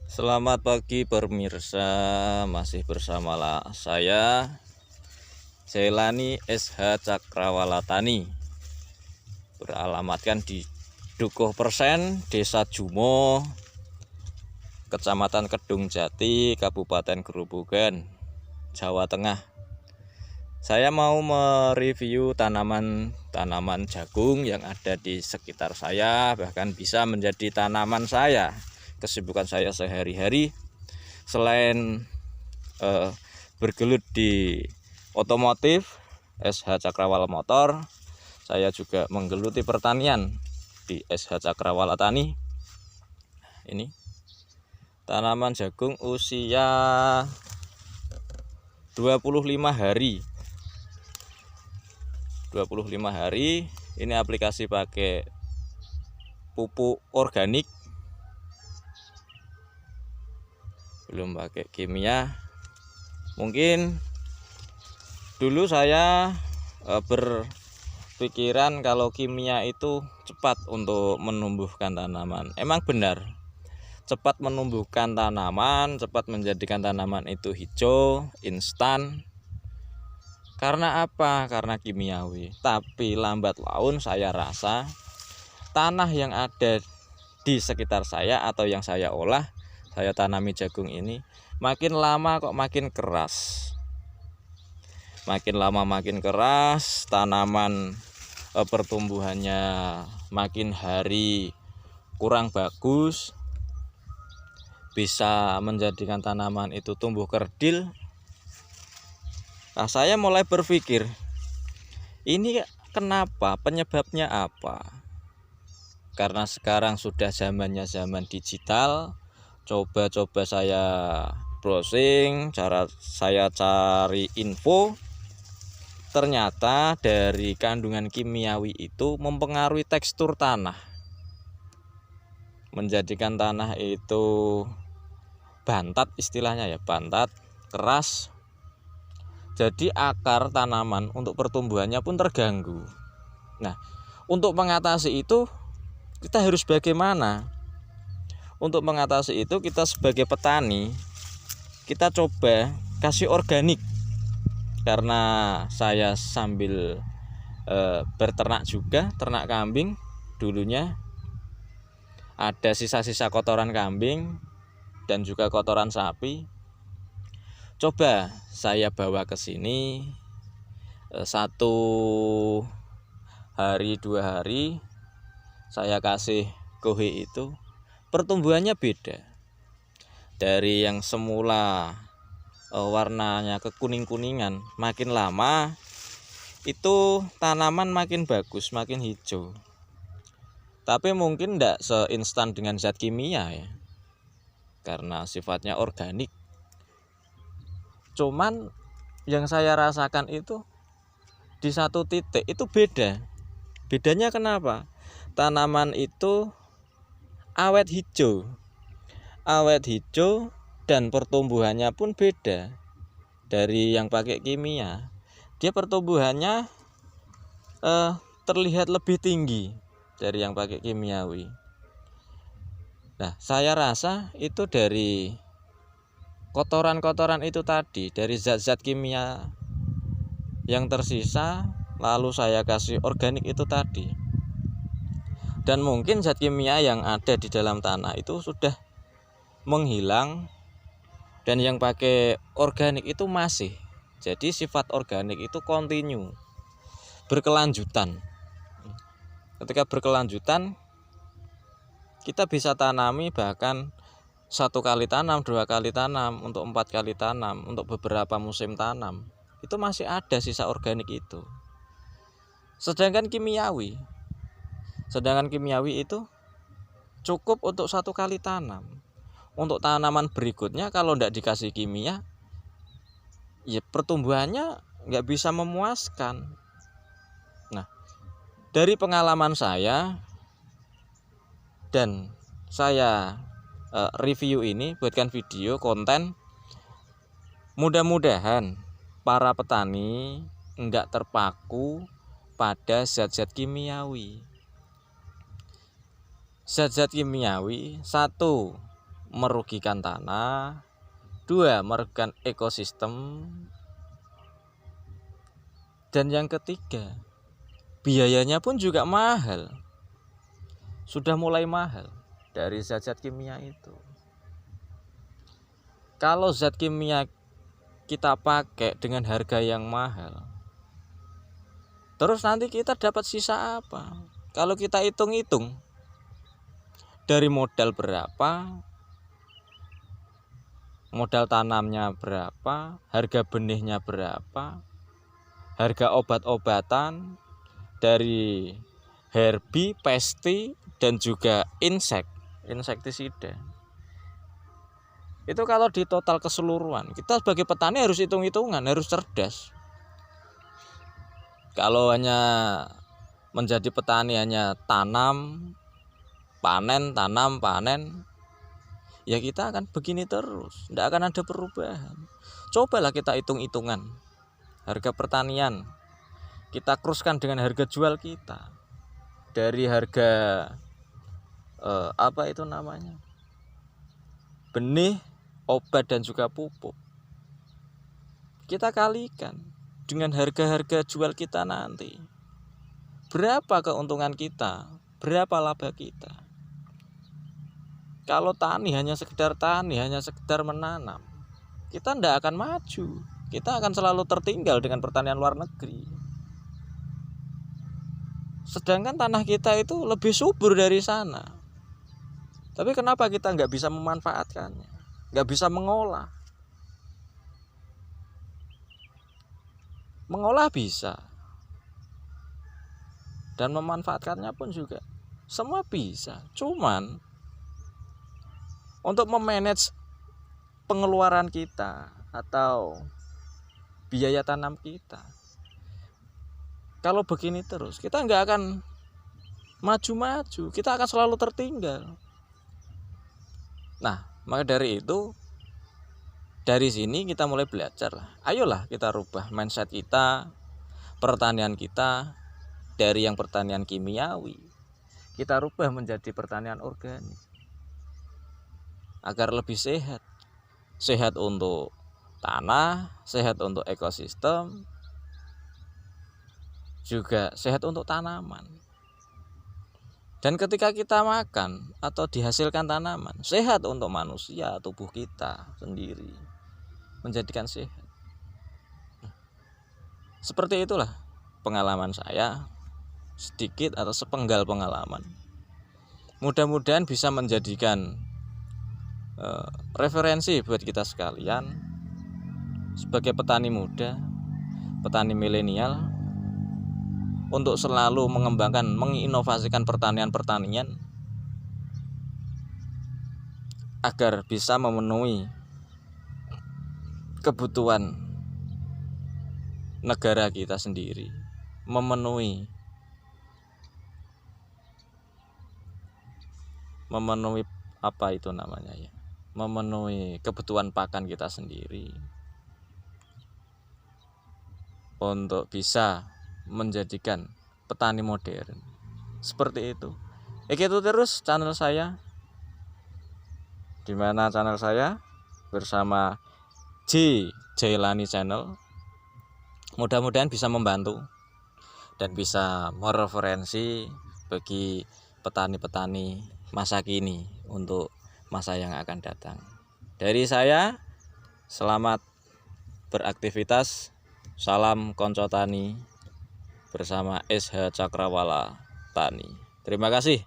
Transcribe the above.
Selamat pagi pemirsa, masih bersama saya Jailani SH Cakrawalatani, beralamatkan di Dukuh Persen, Desa Jumo, Kecamatan Kedung Jati, Kabupaten Grobogan, Jawa Tengah. Saya mau mereview tanaman jagung yang ada di sekitar saya, bahkan bisa menjadi tanaman saya. Kesibukan saya sehari-hari selain bergelut di otomotif SH Cakrawala Motor, saya juga menggeluti pertanian di SH Cakrawala Tani. Ini tanaman jagung usia 25 hari. 25 hari. Ini aplikasi pakai pupuk organik, belum pakai kimia. Mungkin dulu saya berpikiran kalau kimia itu cepat untuk menumbuhkan tanaman. Emang benar, cepat menumbuhkan tanaman, cepat menjadikan tanaman itu hijau, instan. Karena apa? Karena kimiawi. Tapi lambat laun saya rasa tanah yang ada di sekitar saya atau yang saya olah, saya tanami jagung ini, makin lama kok makin keras. Makin lama makin keras, tanaman pertumbuhannya makin hari kurang bagus, bisa menjadikan tanaman itu tumbuh kerdil. Nah, saya mulai berpikir, ini kenapa? Penyebabnya apa? Karena sekarang sudah zamannya zaman digital. Coba-coba saya browsing, saya cari info. Ternyata dari kandungan kimiawi itu mempengaruhi tekstur tanah, menjadikan tanah itu bantat, istilahnya ya, bantat, keras. Jadi akar tanaman untuk pertumbuhannya pun terganggu. Nah, untuk mengatasi itu kita harus bagaimana? Untuk mengatasi itu kita sebagai petani, kita coba kasih organik. Karena saya sambil berternak juga, ternak kambing dulunya, ada sisa-sisa kotoran kambing dan juga kotoran sapi. Coba saya bawa ke sini 1 hari 2 hari, saya kasih kohe itu, pertumbuhannya beda. Dari yang semula warnanya kekuning-kuningan, makin lama itu tanaman makin bagus, makin hijau. Tapi mungkin tidak seinstan dengan zat kimia ya, karena sifatnya organik. Cuman yang saya rasakan itu di satu titik itu beda. Bedanya kenapa? Tanaman itu awet hijau dan pertumbuhannya pun beda dari yang pakai kimia. Dia pertumbuhannya terlihat lebih tinggi dari yang pakai kimiawi. Nah, saya rasa itu dari kotoran-kotoran itu tadi, dari zat-zat kimia yang tersisa, lalu saya kasih organik itu tadi. Dan mungkin zat kimia yang ada di dalam tanah itu sudah menghilang, dan yang pakai organik itu masih. Jadi sifat organik itu kontinu, berkelanjutan. Ketika berkelanjutan, kita bisa tanami bahkan 1 kali tanam, 2 kali tanam, untuk 4 kali tanam, untuk beberapa musim tanam. Itu masih ada sisa organik itu. Sedangkan kimiawi itu cukup untuk 1 kali tanam. Untuk tanaman berikutnya kalau tidak dikasih kimia, ya pertumbuhannya nggak bisa memuaskan. Nah, dari pengalaman saya, dan saya review ini, buatkan video konten, mudah-mudahan para petani enggak terpaku pada zat-zat kimiawi. Zat-zat kimiawi, 1, merugikan tanah, 2 merugikan ekosistem, dan yang ketiga biayanya pun juga mahal. Sudah mulai mahal dari zat-zat kimia itu. Kalau zat kimia kita pakai dengan harga yang mahal, terus nanti kita dapat sisa apa? Kalau kita hitung-hitung dari modal berapa, modal tanamnya berapa, harga benihnya berapa, harga obat-obatan dari herbi, pesti, dan juga insektisida. Itu kalau di total keseluruhan, kita sebagai petani harus hitung-hitungan, harus cerdas. Kalau hanya menjadi petani hanya tanam, panen, ya kita akan begini terus, tidak akan ada perubahan. Cobalah kita hitung-hitungan harga pertanian, kita kruskan dengan harga jual kita. Dari harga benih, obat, dan juga pupuk, kita kalikan dengan harga-harga jual kita nanti. Berapa keuntungan kita, berapa laba kita. Kalau tani hanya sekedar menanam, kita tidak akan maju. Kita akan selalu tertinggal dengan pertanian luar negeri. Sedangkan tanah kita itu lebih subur dari sana. Tapi kenapa kita nggak bisa memanfaatkannya, nggak bisa mengolah? Mengolah bisa, dan memanfaatkannya pun juga semua bisa. Cuman untuk memanage pengeluaran kita atau biaya tanam kita, kalau begini terus kita nggak akan maju-maju, kita akan selalu tertinggal. Nah, maka dari itu, dari sini kita mulai belajar. Ayolah kita rubah mindset kita, pertanian kita, dari yang pertanian kimiawi kita rubah menjadi pertanian organik, agar lebih sehat. Sehat untuk tanah, sehat untuk ekosistem, juga sehat untuk tanaman. Dan ketika kita makan atau dihasilkan tanaman, sehat untuk manusia, tubuh kita sendiri, menjadikan sehat. Seperti itulah pengalaman saya, sedikit atau sepenggal pengalaman. Mudah-mudahan bisa menjadikan referensi buat kita sekalian sebagai petani muda, petani milenial, untuk selalu mengembangkan, menginovasikan pertanian agar bisa memenuhi kebutuhan negara kita sendiri, memenuhi memenuhi kebutuhan pakan kita sendiri, untuk bisa menjadikan petani modern. Seperti itu. Itu terus channel saya, dimana channel saya bersama Jailani Channel. Mudah-mudahan bisa membantu dan bisa mereferensi bagi petani-petani masa kini untuk masa yang akan datang. Dari saya, selamat beraktivitas. Salam Konco Tani bersama SH Cakrawala Tani. Terima kasih.